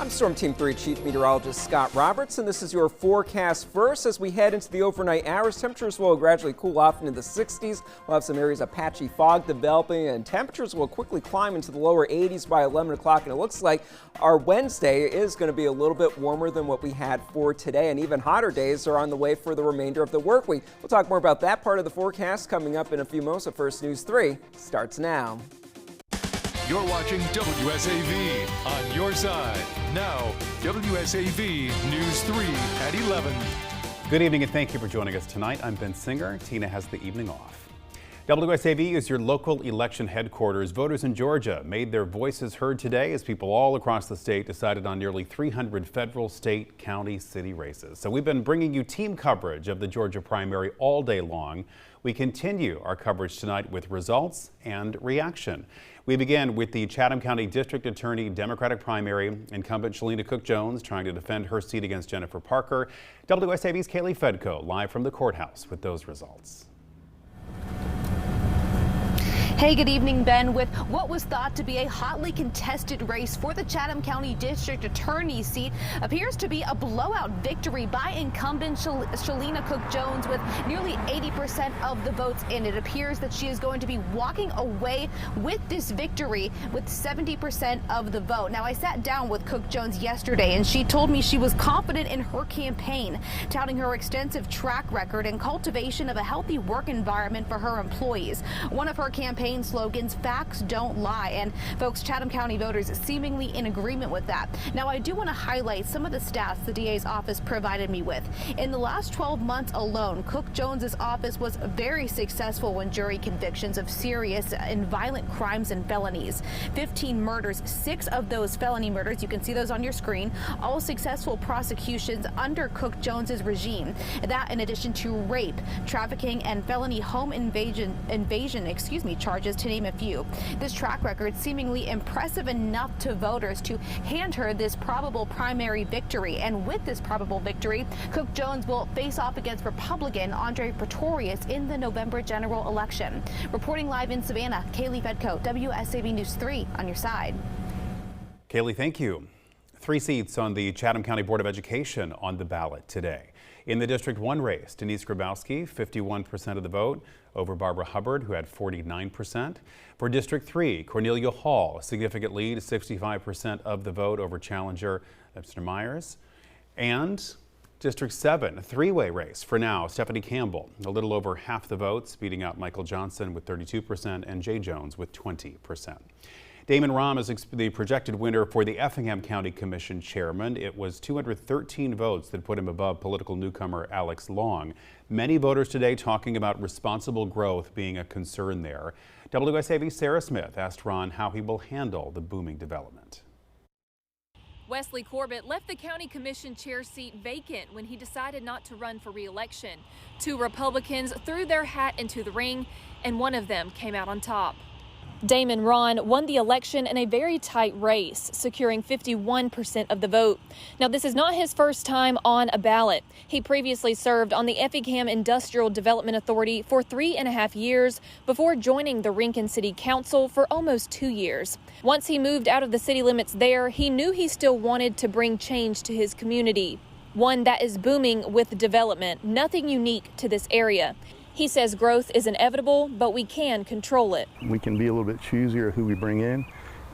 I'm Storm Team 3 Chief Meteorologist Scott Roberts, and this is your forecast first. As we head into the overnight hours, temperatures will gradually cool off into the 60s. We'll have some areas of patchy fog developing, and temperatures will quickly climb into the lower 80s by 11 o'clock. And it looks like our Wednesday is going to be a little bit warmer than what we had for today, and even hotter days are on the way for the remainder of the work week. We'll talk more about that part of the forecast coming up in a few moments. But First News 3 starts now. You're watching WSAV on your side. Now, WSAV News 3 at 11. Good evening and thank you for joining us tonight. I'm Ben Singer. Tina has the evening off. WSAV is your local election headquarters. Voters in Georgia made their voices heard today as people all across the state decided on nearly 300 federal, state, county, city races. So we've been bringing you team coverage of the Georgia primary all day long. We continue our coverage tonight with results and reaction. We begin with the Chatham County District Attorney Democratic primary. Incumbent Shalina Cook-Jones trying to defend her seat against Jennifer Parker. WSAV's Kaylee Fedko live from the courthouse with those results. Hey, good evening, Ben. With what was thought to be a hotly contested race for the Chatham County District Attorney's seat, appears to be a blowout victory by incumbent Shalina Cook-Jones with nearly 80% of the votes in. It appears that she is going to be walking away with this victory with 70% of the vote. Now, I sat down with Cook-Jones yesterday, and she told me she was confident in her campaign, touting her extensive track record and cultivation of a healthy work environment for her employees. One of her campaign slogans, facts don't lie, and folks, Chatham County voters seemingly in agreement with that. Now, I do want to highlight some of the stats the DA's office provided me with. In the last 12 months alone, Cook-Jones's office was very successful in jury convictions of serious and violent crimes and felonies. 15 murders, 6 of those felony murders, you can see those on your screen, all successful prosecutions under Cook-Jones's regime. That in addition to rape, trafficking, and felony home invasion charges, to name a few. This track record seemingly impressive enough to voters to hand her this probable primary victory. And with this probable victory, Cook-Jones will face off against Republican Andre Pretorius in the November general election. Reporting live in Savannah, Kaylee Fedko, WSAV News 3 on your side. Kaylee, thank you. 3 seats on the Chatham County Board of Education on the ballot today. In the District 1 race, Denise Grabowski, 51% of the vote, over Barbara Hubbard, who had 49%. For District 3, Cornelia Hall, a significant lead, 65% of the vote over challenger Mr. Myers. And District 7, a 3-way race for now. Stephanie Campbell, a little over half the votes, beating out Michael Johnson with 32% and Jay Jones with 20%. Damon Rahm is the projected winner for the Effingham County Commission chairman. It was 213 votes that put him above political newcomer Alex Long. Many voters today talking about responsible growth being a concern there. WSAV's Sarah Smith asked Ron how he will handle the booming development. Wesley Corbett left the county commission chair seat vacant when he decided not to run for re-election. 2 Republicans threw their hat into the ring, and one of them came out on top. Damon Ron won the election in a very tight race, securing 51% of the vote. Now, this is not his first time on a ballot. He previously served on the Effingham Industrial Development Authority for 3.5 years before joining the Rincon City Council for almost 2 years. Once he moved out of the city limits there, he knew he still wanted to bring change to his community, one that is booming with development, nothing unique to this area. He says growth is inevitable, but we can control it. We can be a little bit choosier of who we bring in,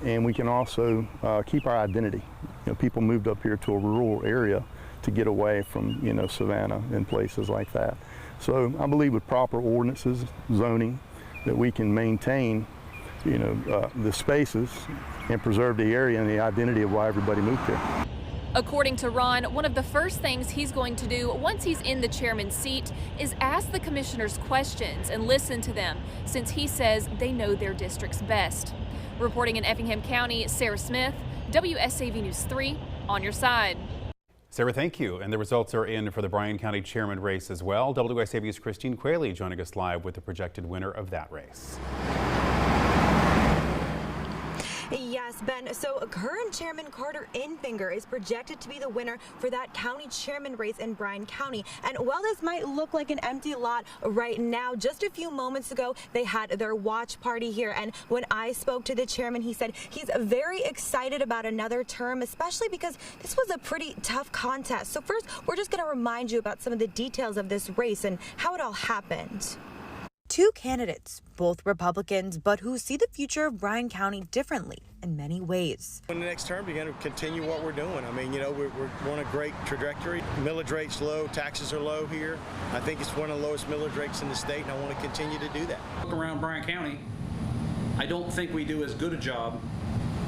and we can also keep our identity. You know, people moved up here to a rural area to get away from, Savannah and places like that. So I believe with proper ordinances, zoning, that we can maintain, the spaces and preserve the area and the identity of why everybody moved here. According to Ron, one of the first things he's going to do once he's in the chairman's seat is ask the commissioners questions and listen to them, since he says they know their districts best. Reporting in Effingham County, Sarah Smith, WSAV News 3, on your side. Sarah, thank you. And the results are in for the Bryan County chairman race as well. WSAV's Christine Quayle joining us live with the projected winner of that race. Yes, Ben. So current Chairman Carter Enfinger is projected to be the winner for that county chairman race in Bryan County. And while this might look like an empty lot right now, just a few moments ago, they had their watch party here. And when I spoke to the chairman, he said he's very excited about another term, especially because this was a pretty tough contest. So first, we're just going to remind you about some of the details of this race and how it all happened. Two candidates, both Republicans, but who see the future of Bryan County differently in many ways. In the next term, we're going to continue what we're doing. I mean, you know, we're on a great trajectory. Millage rate's low, taxes are low here. I think it's one of the lowest millage rates in the state, and I want to continue to do that. Around Bryan County, I don't think we do as good a job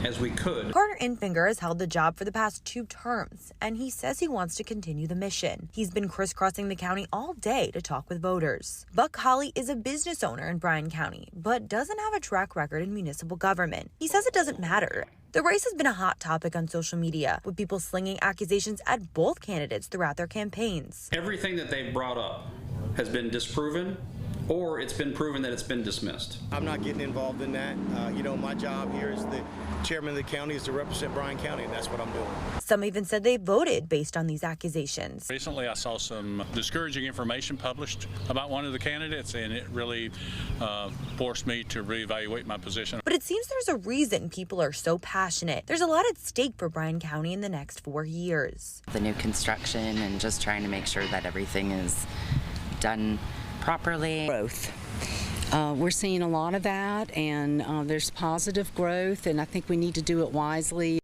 as we could. Carter Enfinger has held the job for the past 2 terms, and he says he wants to continue the mission. He's been crisscrossing the county all day to talk with voters. Buck Holly is a business owner in Bryan County, but doesn't have a track record in municipal government. He says it doesn't matter. The race has been a hot topic on social media, with people slinging accusations at both candidates throughout their campaigns. Everything that they've brought up has been disproven, or it's been proven that it's been dismissed. I'm not getting involved in that. You know, my job here as the chairman of the county is to represent Bryan County, and that's what I'm doing. Some even said they voted based on these accusations. Recently, I saw some discouraging information published about one of the candidates, and it really forced me to reevaluate my position. But it seems there's a reason people are so passionate. There's a lot at stake for Bryan County in the next 4 years. The new construction and just trying to make sure that everything is done properly. Growth. We're seeing a lot of that, and there's positive growth, and I think we need to do it wisely.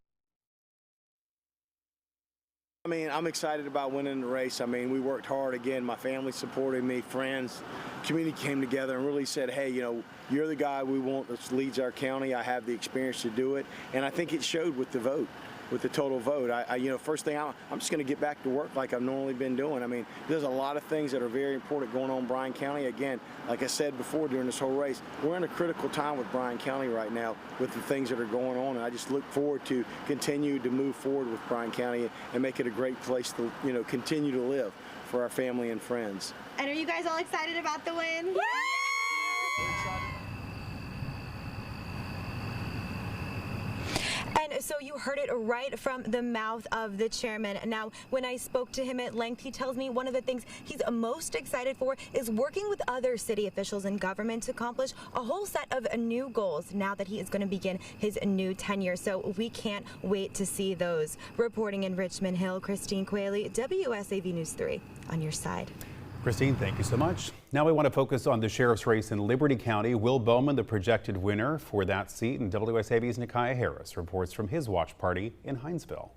I mean, I'm excited about winning the race. I mean, we worked hard. Again, my family supported me, friends, community came together and really said, hey, you know, you're the guy we want that leads our county. I have the experience to do it, and I think it showed with the vote. With the total vote. You know, first thing, I'm just going to get back to work like I've normally been doing. I mean, there's a lot of things that are very important going on in Bryan County. Again, like I said before during this whole race, we're in a critical time with Bryan County right now with the things that are going on, and I just look forward to continue to move forward with Bryan County and make it a great place to, you know, continue to live for our family and friends. And are you guys all excited about the win? Yeah! And so you heard it right from the mouth of the chairman. Now, when I spoke to him at length, he tells me one of the things he's most excited for is working with other city officials and government to accomplish a whole set of new goals now that he is going to begin his new tenure. So we can't wait to see those. Reporting in Richmond Hill, Christine Quayle, WSAV News 3 on your side. Christine, thank you so much. Now we want to focus on the sheriff's race in Liberty County. Will Bowman, the projected winner for that seat, and WSAV's Nikiah Harris reports from his watch party in Hinesville.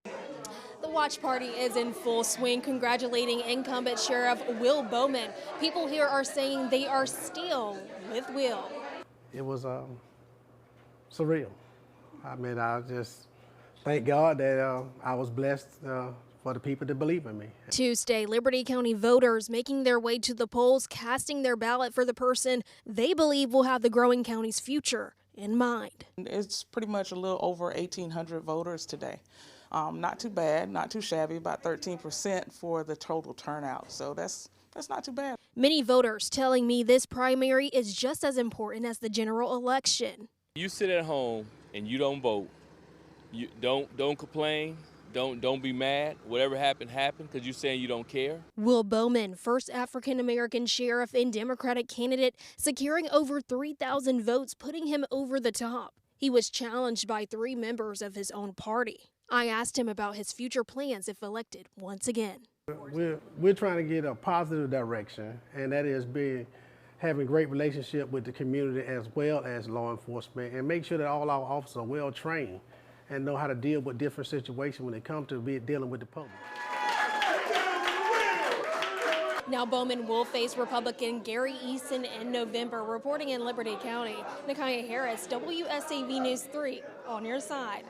The watch party is in full swing, congratulating incumbent Sheriff Will Bowman. People here are saying they are still with Will. It was surreal. I mean, I just thank God that I was blessed for the people to believe in me. Tuesday, Liberty County voters making their way to the polls, casting their ballot for the person they believe will have the growing county's future in mind. It's pretty much a little over 1,800 voters today. Not too bad, not too shabby, about 13% for the total turnout. So that's not too bad. Many voters telling me this primary is just as important as the general election. You sit at home and you don't vote. You don't complain. Don't be mad. Whatever happened, because you're saying you don't care. Will Bowman, first African-American sheriff and Democratic candidate, securing over 3,000 votes, putting him over the top. He was challenged by 3 members of his own party. I asked him about his future plans if elected once again. We're trying to get a positive direction, and that is having great relationship with the community as well as law enforcement, and make sure that all our officers are well trained and know how to deal with different situations when it comes to dealing with the public. Now Bowman will face Republican Gary Eason in November. Reporting in Liberty County, Nikiah Harris, WSAV News 3 on your side.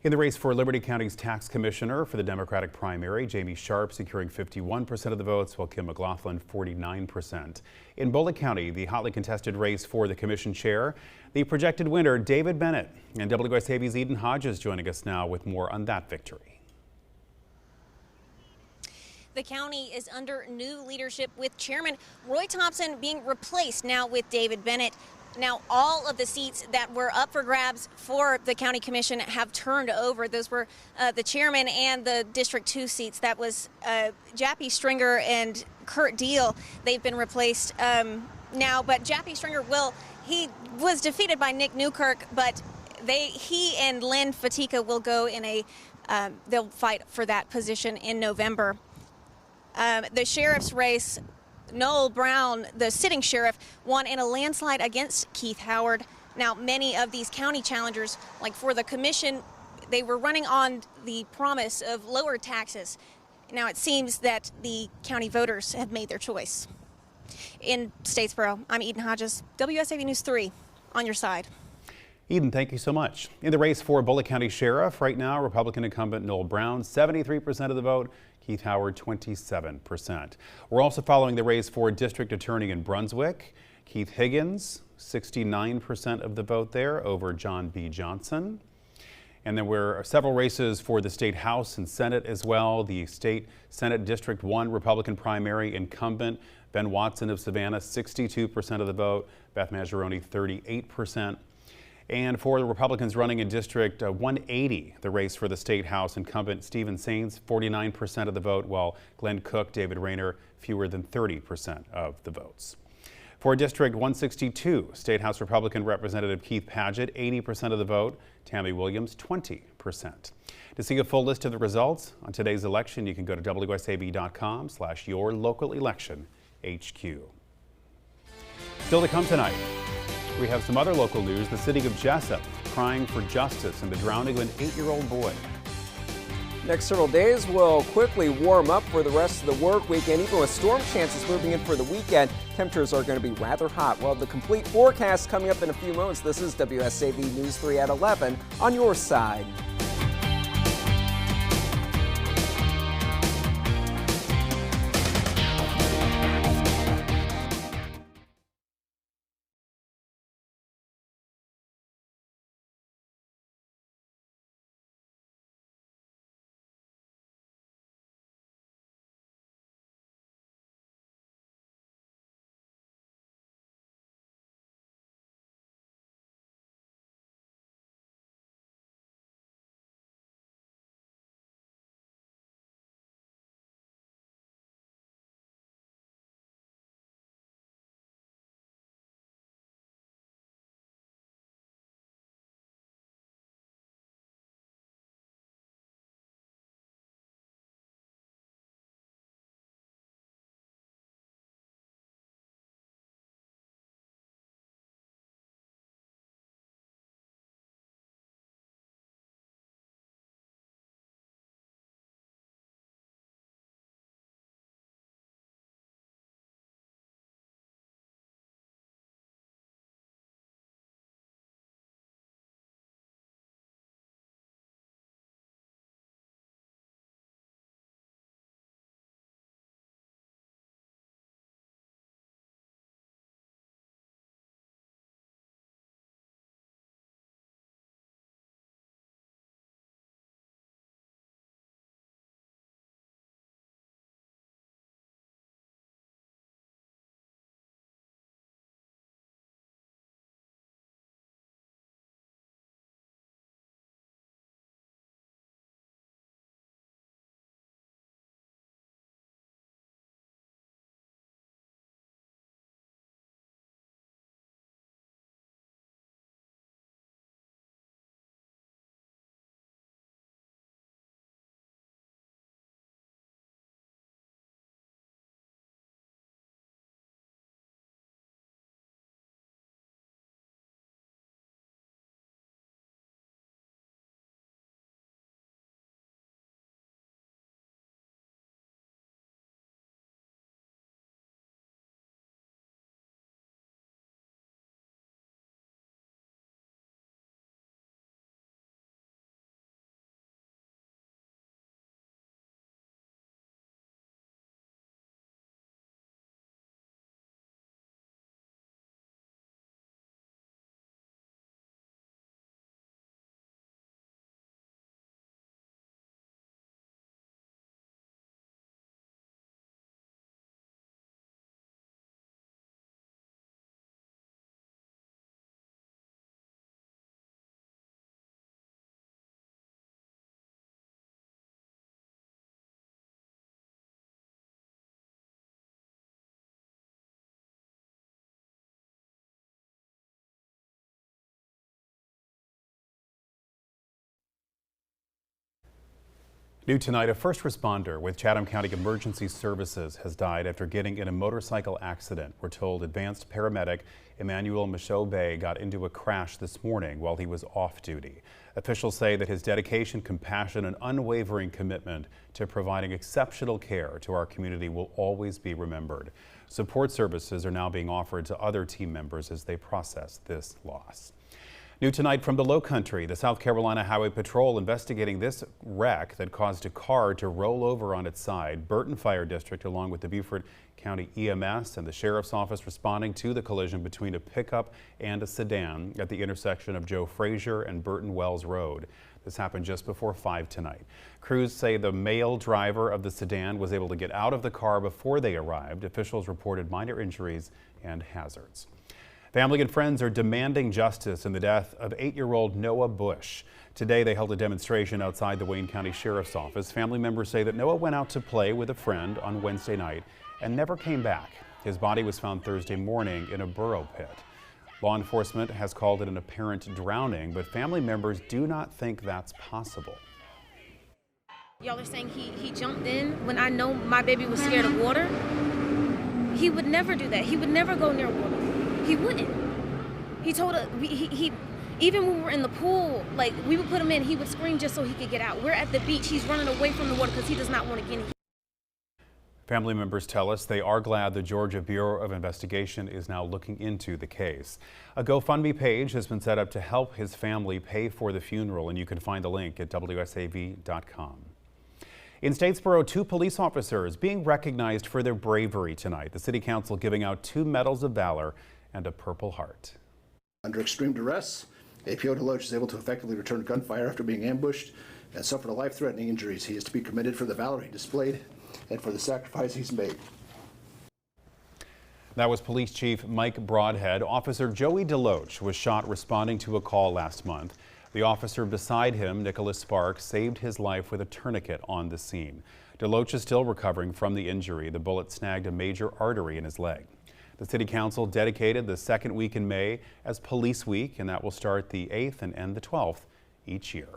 In the race for Liberty County's tax commissioner for the Democratic primary, Jamie Sharp securing 51% of the votes, while Kim McLaughlin 49%. In Bullitt County, the hotly contested race for the commission chair, the projected winner, David Bennett. And WSAV's Eden Hodges joining us now with more on that victory. The county is under new leadership with Chairman Roy Thompson being replaced now with David Bennett. Now, all of the seats that were up for grabs for the county commission have turned over. Those were the chairman and the District 2 seats. That was Jappy Stringer and Kurt Deal. They've been replaced now, but Jappy Stringer he was defeated by Nick Newkirk, but he and Lynn Fatika will go in they'll fight for that position in November. The sheriff's race, Noel Brown, the sitting sheriff, won in a landslide against Keith Howard. Now, many of these county challengers, like for the commission, they were running on the promise of lower taxes. Now, it seems that the county voters have made their choice. In Statesboro, I'm Eden Hodges, WSAV News 3, on your side. Eden, thank you so much. In the race for Bullitt County Sheriff, right now, Republican incumbent Noel Brown, 73% of the vote. Keith Howard, 27%. We're also following the race for District Attorney in Brunswick. Keith Higgins, 69% of the vote there over John B. Johnson. And there were several races for the State House and Senate as well. The State Senate District 1 Republican primary incumbent Ben Watson of Savannah, 62% of the vote. Beth Maggioroni, 38%. And for the Republicans running in District 180, the race for the State House, incumbent Stephen Sains, 49% of the vote, while Glenn Cook, David Rayner, fewer than 30% of the votes. For District 162, State House Republican Representative Keith Padgett, 80% of the vote, Tammy Williams, 20%. To see a full list of the results on today's election, you can go to wsav.com/yourlocalectionhq. Still to come tonight, we have some other local news. The city of Jessup crying for justice in the drowning of an 8-year-old boy. Next several days will quickly warm up for the rest of the work week, and even with storm chances moving in for the weekend, temperatures are going to be rather hot. Well, the complete forecast coming up in a few moments. This is WSAV News 3 at 11 on your side. New tonight, a first responder with Chatham County Emergency Services has died after getting in a motorcycle accident. We're told advanced paramedic Emmanuel Michaud Bay got into a crash this morning while he was off duty. Officials say that his dedication, compassion, and unwavering commitment to providing exceptional care to our community will always be remembered. Support services are now being offered to other team members as they process this loss. New tonight from the Lowcountry, the South Carolina Highway Patrol investigating this wreck that caused a car to roll over on its side. Burton Fire District, along with the Beaufort County EMS and the Sheriff's Office, responding to the collision between a pickup and a sedan at the intersection of Joe Frazier and Burton Wells Road. This happened just before 5 tonight. Crews say the male driver of the sedan was able to get out of the car before they arrived. Officials reported minor injuries and hazards. Family and friends are demanding justice in the death of 8-year-old Noah Bush. Today they held a demonstration outside the Wayne County Sheriff's Office. Family members say that Noah went out to play with a friend on Wednesday night and never came back. His body was found Thursday morning in a burrow pit. Law enforcement has called it an apparent drowning, but family members do not think that's possible. Y'all are saying he jumped in when I know my baby was scared of water? He would never do that. He would never go near water. He wouldn't. He told us, even when we were in the pool, like we would put him in, he would scream just so he could get out. We're at the beach, he's running away from the water because he does not want to get in. Family members tell us they are glad the Georgia Bureau of Investigation is now looking into the case. A GoFundMe page has been set up to help his family pay for the funeral, and you can find the link at WSAV.com. In Statesboro, 2 police officers being recognized for their bravery tonight. The City Council giving out 2 medals of valor and a Purple Heart. Under extreme duress, APO Deloach is able to effectively return gunfire after being ambushed and suffered life-threatening injuries. He is to be commended for the valor he displayed and for the sacrifice he's made. That was Police Chief Mike Broadhead. Officer Joey Deloach was shot responding to a call last month. The officer beside him, Nicholas Sparks, saved his life with a tourniquet on the scene. Deloach is still recovering from the injury. The bullet snagged a major artery in his leg. The City Council dedicated the second week in May as Police Week, and that will start the 8th and end the 12th each year.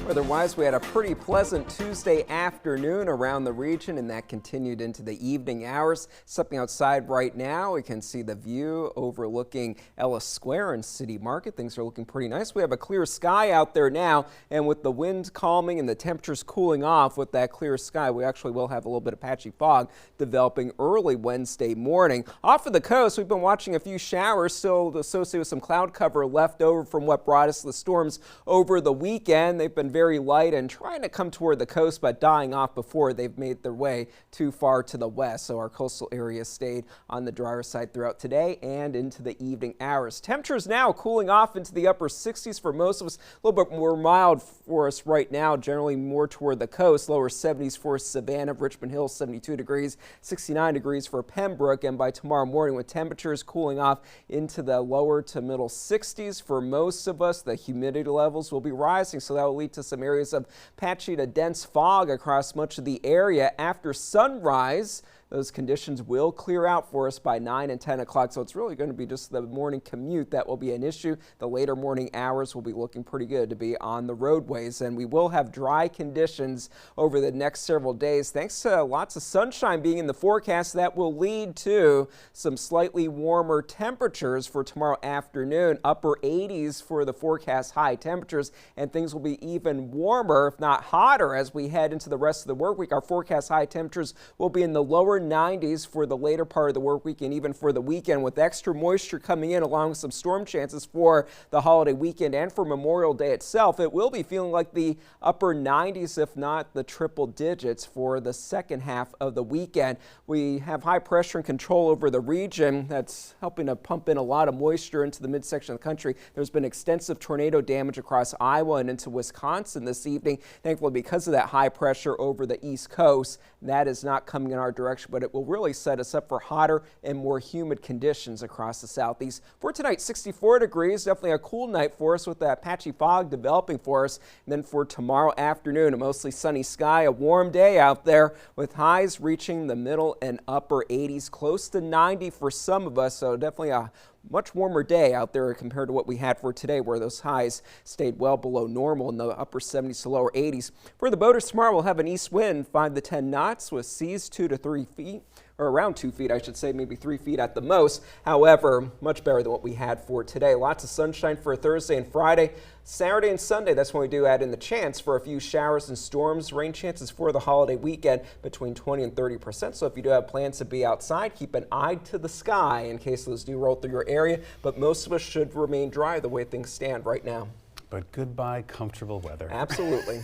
Otherwise, we had a pretty pleasant Tuesday afternoon around the region, and that continued into the evening hours. Stepping outside right now, we can see the view overlooking Ellis Square and City Market. Things are looking pretty nice. We have a clear sky out there now, and with the wind calming and the temperatures cooling off with that clear sky, we actually will have a little bit of patchy fog developing early Wednesday morning. Off of the coast, we've been watching a few showers still associated with some cloud cover left over from what brought us the storms over the weekend. They've been very light and trying to come toward the coast, but dying off before they've made their way too far to the west. So our coastal area stayed on the drier side throughout today and into the evening hours. Temperatures now cooling off into the upper 60s for most of us. A little bit more mild for us right now, generally more toward the coast. Lower 70s for Savannah, Richmond Hill 72 degrees, 69 degrees for Pembroke. And by tomorrow morning, with temperatures cooling off into the lower to middle 60s for most of us, the humidity levels will be rising, so that will lead to some areas of patchy to dense fog across much of the area. After sunrise, those conditions will clear out for us by 9 and 10 o'clock, so it's really going to be just the morning commute that will be an issue. The later morning hours will be looking pretty good to be on the roadways, and we will have dry conditions over the next several days. Thanks to lots of sunshine being in the forecast, that will lead to some slightly warmer temperatures for tomorrow afternoon. Upper 80s for the forecast high temperatures, and things will be even warmer, if not hotter, as we head into the rest of the work week. Our forecast high temperatures will be in the lower 90s for the later part of the work week and even for the weekend, with extra moisture coming in along with some storm chances for the holiday weekend and for Memorial Day itself. It will be feeling like the upper 90s, if not the triple digits, for the second half of the weekend. We have high pressure and control over the region that's helping to pump in a lot of moisture into the midsection of the country. There's been extensive tornado damage across Iowa and into Wisconsin this evening. Thankfully, because of that high pressure over the East Coast, that is not coming in our direction, but it will really set us up for hotter and more humid conditions across the southeast. For tonight, 64 degrees, definitely a cool night for us with that patchy fog developing for us. And then for tomorrow afternoon, a mostly sunny sky, a warm day out there with highs reaching the middle and upper 80s, close to 90 for some of us. So definitely a much warmer day out there compared to what we had for today, where those highs stayed well below normal in the upper 70s to lower 80s. For the boaters tomorrow, we'll have an east wind 5 to 10 knots with seas 2 to 3 feet. Or around 2 feet, I should say, maybe 3 feet at the most. However, much better than what we had for today. Lots of sunshine for Thursday and Friday. Saturday and Sunday, that's when we do add in the chance for a few showers and storms. Rain chances for the holiday weekend between 20 and 30%. So if you do have plans to be outside, keep an eye to the sky in case those do roll through your area. But most of us should remain dry the way things stand right now. But goodbye comfortable weather. Absolutely.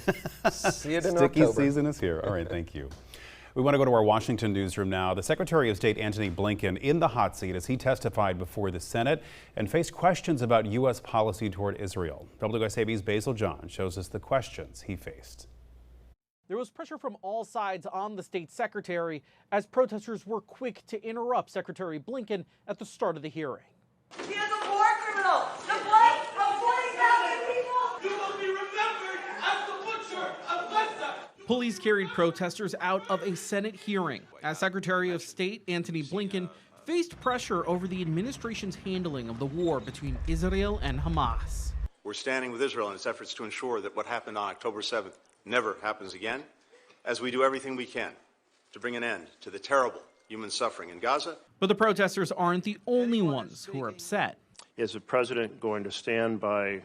See it in Sticky October. season is here. All right, thank you. We want to go to our Washington newsroom now. The Secretary of State Antony Blinken in the hot seat as he testified before the Senate and faced questions about U.S. policy toward Israel. WSAV's Basil John shows us the questions he faced. There was pressure from all sides on the state secretary as protesters were quick to interrupt Secretary Blinken at the start of the hearing. He is a war criminal. The blood of 40,000 people. You will be remembered as the butcher of Gaza. Police carried protesters out of a Senate hearing as Secretary of State Antony Blinken faced pressure over the administration's handling of the war between Israel and Hamas. We're standing with Israel in its efforts to ensure that what happened on October 7th never happens again, as we do everything we can to bring an end to the terrible human suffering in Gaza. But the protesters aren't the only ones who are upset. Is the president going to stand by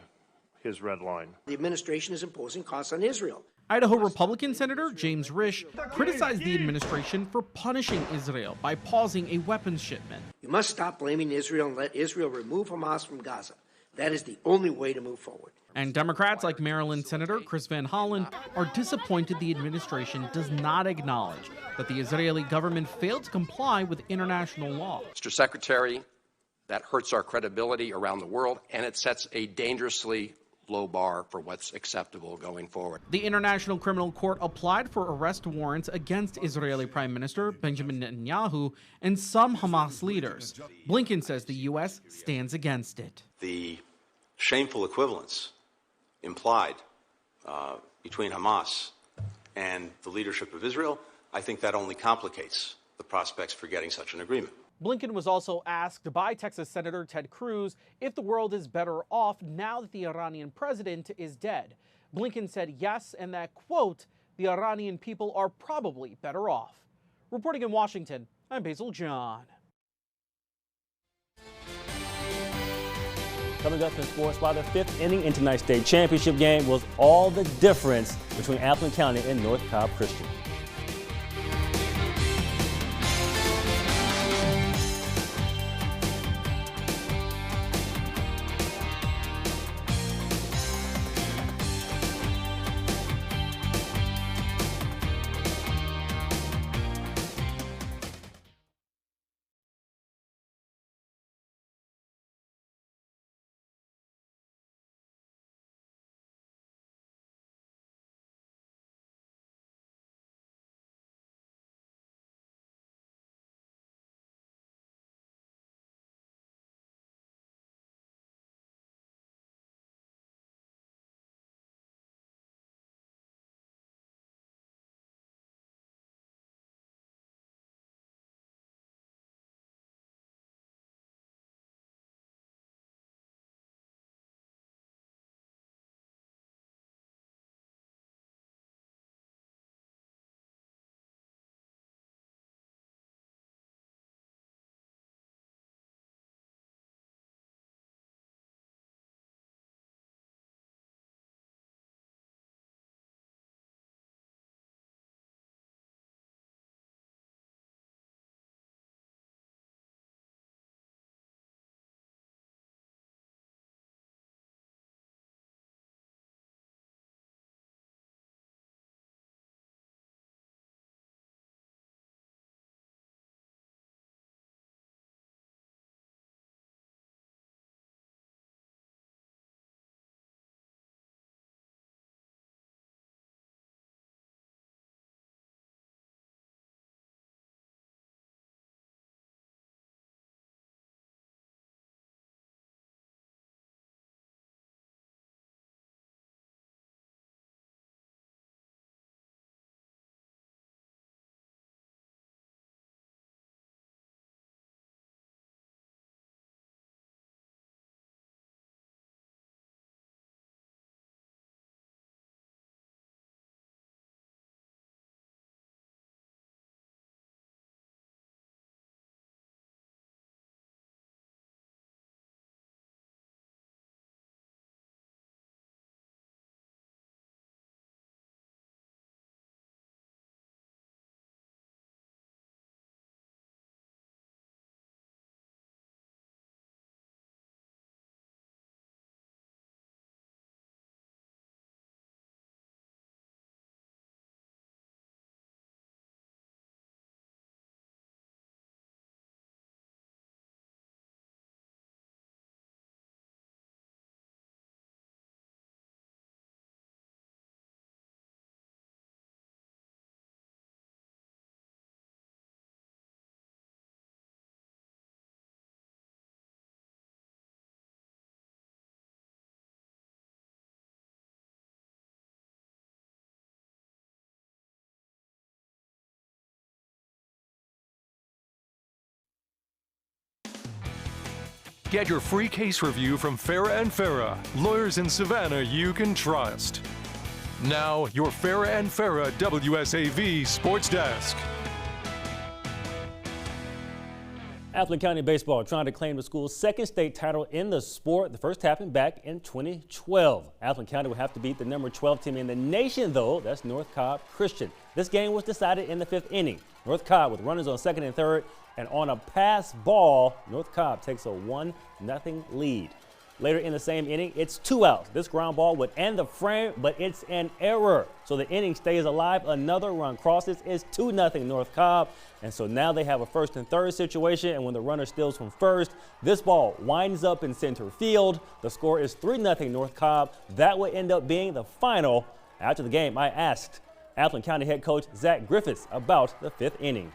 his red line? The administration is imposing costs on Israel. Idaho Republican Senator James Risch criticized the administration for punishing Israel by pausing a weapons shipment. You must stop blaming Israel and let Israel remove Hamas from Gaza. That is the only way to move forward. And Democrats like Maryland Senator Chris Van Hollen are disappointed the administration does not acknowledge that the Israeli government failed to comply with international law. Mr. Secretary, that hurts our credibility around the world, and it sets a dangerously low bar for what's acceptable going forward. The International Criminal Court applied for arrest warrants against Israeli Prime Minister Benjamin Netanyahu and some Hamas leaders. Blinken says the U.S. stands against it. The shameful equivalence implied between Hamas and the leadership of Israel, I think that only complicates the prospects for getting such an agreement. Blinken was also asked by Texas Senator Ted Cruz if the world is better off now that the Iranian president is dead. Blinken said yes, and that, quote, the Iranian people are probably better off. Reporting in Washington, I'm Basil John. Coming up in sports, while the fifth inning in tonight's state championship game was all the difference between Appleton County and North Cobb Christian. Get your free case review from Farah and Farah, lawyers in Savannah you can trust. Now, your Farah and Farah WSAV Sports Desk. Appleton County Baseball trying to claim the school's second state title in the sport. The first happened back in 2012. Appleton County will have to beat the number 12 team in the nation, though. That's North Cobb Christian. This game was decided in the 5th inning. North Cobb with runners on 2nd and 3rd, and on a pass ball, North Cobb takes a 1-0 lead. Later in the same inning, it's 2 outs. This ground ball would end the frame, but it's an error. So the inning stays alive. Another run crosses. It's 2-0 North Cobb. And so now they have a 1st and 3rd situation. And when the runner steals from first, this ball winds up in center field. The score is 3-0 North Cobb. That would end up being the final. After the game, I asked Appleton County head coach Zach Griffiths about the 5th inning.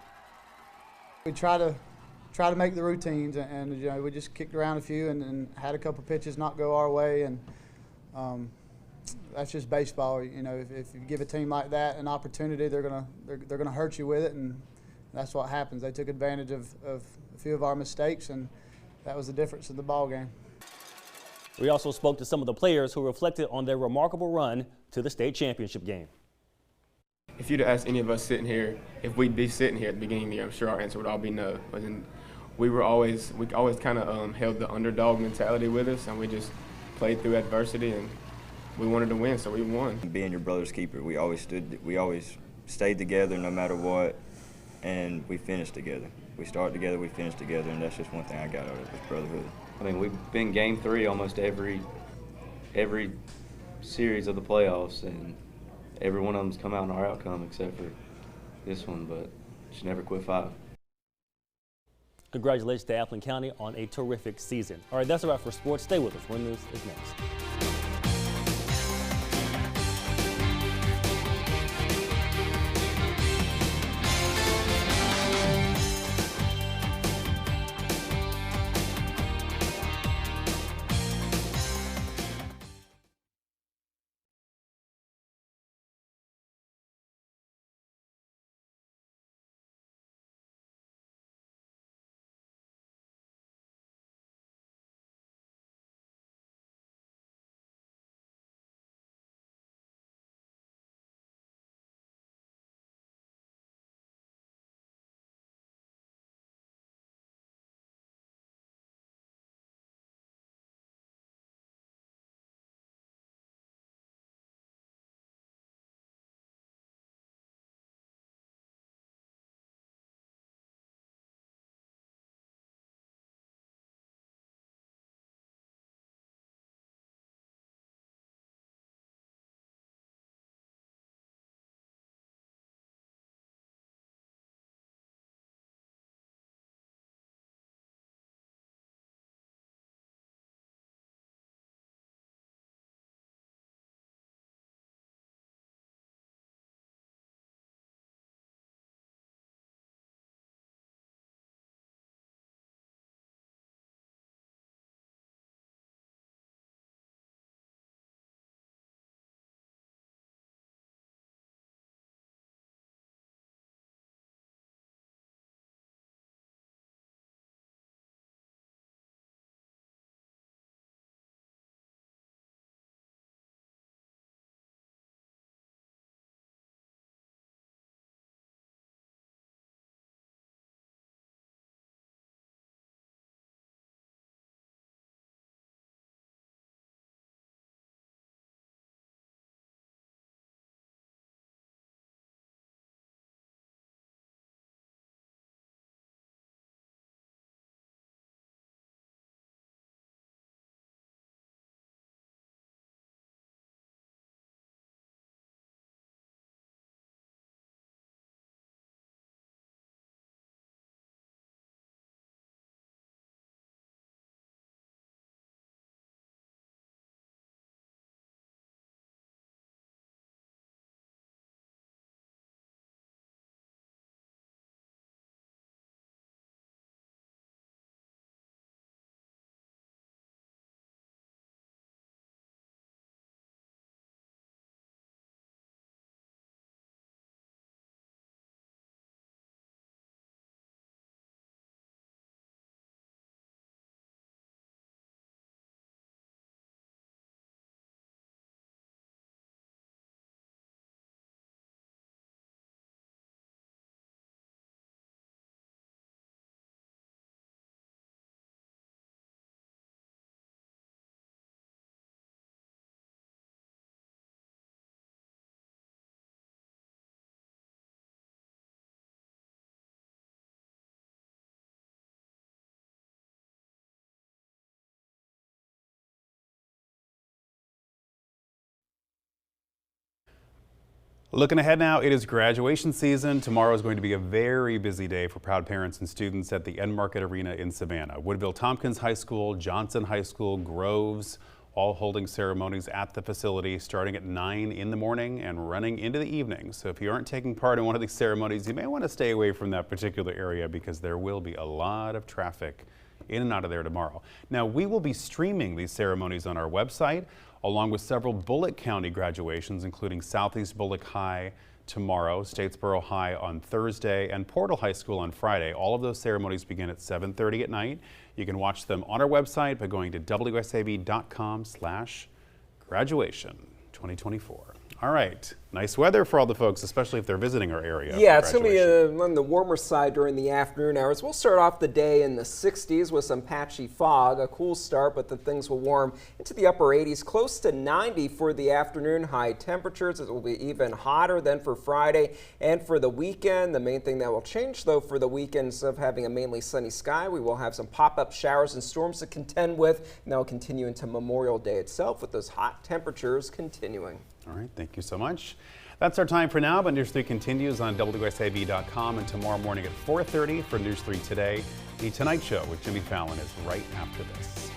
We try to make the routines, and you know, we just kicked around a few and had a couple pitches not go our way, and that's just baseball. You know, if you give a team like that an opportunity, they're gonna hurt you with it, and that's what happens. They took advantage of a few of our mistakes, and that was the difference in the ball game. We also spoke to some of the players who reflected on their remarkable run to the state championship game. If you'd asked any of us sitting here if we'd be sitting here at the beginning of the year, I'm sure our answer would all be no. But then we always kind of held the underdog mentality with us, and we just played through adversity, and we wanted to win, so we won. Being your brother's keeper, we always stayed together no matter what, and we finished together. We started together, we finished together, and that's just one thing I got out of this brotherhood. I mean, we've been Game 3 almost every series of the playoffs, and every one of them's come out in our outcome except for this one, but just never quit fighting. Congratulations to Appleton County on a terrific season. All right, that's about for sports. Stay with us. One News is next. Looking ahead now, it is graduation season. Tomorrow is going to be a very busy day for proud parents and students at the Enmarket Arena in Savannah. Woodville-Tompkins High School, Johnson High School, Groves, all holding ceremonies at the facility starting at 9 in the morning and running into the evening. So if you aren't taking part in one of these ceremonies, you may want to stay away from that particular area because there will be a lot of traffic in and out of there tomorrow. Now, we will be streaming these ceremonies on our website, along with several Bullock County graduations, including Southeast Bullock High tomorrow, Statesboro High on Thursday, and Portal High School on Friday. All of those ceremonies begin at 7:30 at night. You can watch them on our website by going to wsav.com/graduation 2024. All right, nice weather for all the folks, especially if they're visiting our area. Yeah, it's going to be on the warmer side during the afternoon hours. We'll start off the day in the 60s with some patchy fog, a cool start, but then things will warm into the upper 80s, close to 90 for the afternoon high temperatures. It will be even hotter than for Friday and for the weekend. The main thing that will change, though, for the weekend, instead of having a mainly sunny sky, we will have some pop-up showers and storms to contend with, and that will continue into Memorial Day itself with those hot temperatures continuing. All right, thank you so much. That's our time for now, but News 3 continues on WSAV.com and tomorrow morning at 4:30 for News 3 Today. The Tonight Show with Jimmy Fallon is right after this.